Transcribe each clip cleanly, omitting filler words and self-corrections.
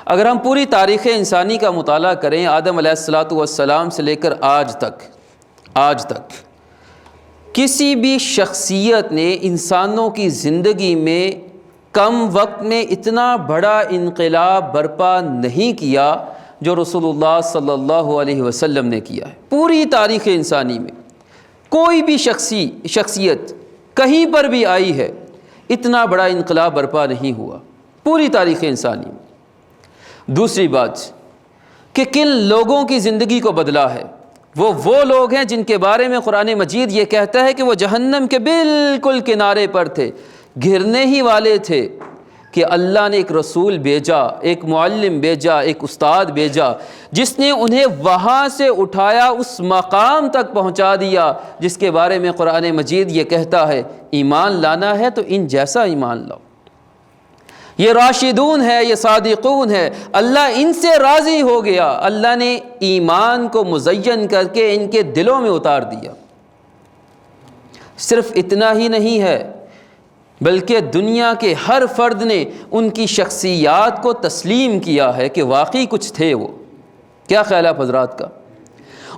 اگر ہم پوری تاریخ انسانی کا مطالعہ کریں، آدم علیہ السلام سے لے کر آج تک کسی بھی شخصیت نے انسانوں کی زندگی میں کم وقت میں اتنا بڑا انقلاب برپا نہیں کیا جو رسول اللہ صلی اللہ علیہ وسلم نے کیا ہے۔ پوری تاریخ انسانی میں کوئی بھی شخصیت کہیں پر بھی آئی ہے، اتنا بڑا انقلاب برپا نہیں ہوا پوری تاریخ انسانی میں۔ دوسری بات کہ کن لوگوں کی زندگی کو بدلا ہے، وہ لوگ ہیں جن کے بارے میں قرآن مجید یہ کہتا ہے کہ وہ جہنم کے بالکل کنارے پر تھے، گرنے ہی والے تھے، کہ اللہ نے ایک رسول بھیجا، ایک معلم بھیجا، ایک استاد بھیجا، جس نے انہیں وہاں سے اٹھایا، اس مقام تک پہنچا دیا جس کے بارے میں قرآن مجید یہ کہتا ہے ایمان لانا ہے تو ان جیسا ایمان لاؤ۔ یہ راشدون ہے، یہ صادقون ہے، اللہ ان سے راضی ہو گیا، اللہ نے ایمان کو مزین کر کے ان کے دلوں میں اتار دیا۔ صرف اتنا ہی نہیں ہے بلکہ دنیا کے ہر فرد نے ان کی شخصیات کو تسلیم کیا ہے کہ واقعی کچھ تھے وہ۔ کیا خیال ہے حضرات کا؟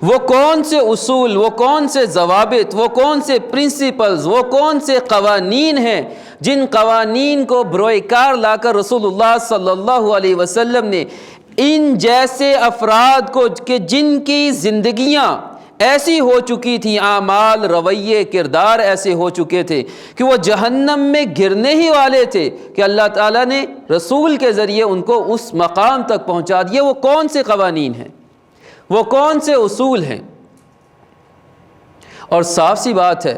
وہ کون سے اصول، وہ کون سے ضوابط، وہ کون سے پرنسپلز، وہ کون سے قوانین ہیں جن قوانین کو بروئے کار لا کر رسول اللہ صلی اللہ علیہ وسلم نے ان جیسے افراد کو کہ جن کی زندگیاں ایسی ہو چکی تھیں، اعمال، رویے، کردار ایسے ہو چکے تھے کہ وہ جہنم میں گرنے ہی والے تھے، کہ اللہ تعالیٰ نے رسول کے ذریعے ان کو اس مقام تک پہنچا دیا۔ وہ کون سے قوانین ہیں، وہ کون سے اصول ہیں؟ اور صاف سی بات ہے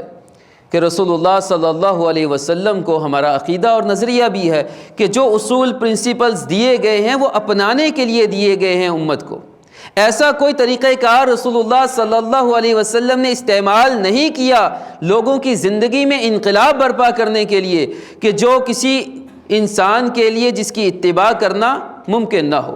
کہ رسول اللہ صلی اللہ علیہ وسلم کو ہمارا عقیدہ اور نظریہ بھی ہے کہ جو اصول پرنسپلز دیے گئے ہیں وہ اپنانے کے لیے دیے گئے ہیں امت کو۔ ایسا کوئی طریقہ کار رسول اللہ صلی اللہ علیہ وسلم نے استعمال نہیں کیا لوگوں کی زندگی میں انقلاب برپا کرنے کے لیے کہ جو کسی انسان کے لیے جس کی اتباع کرنا ممکن نہ ہو۔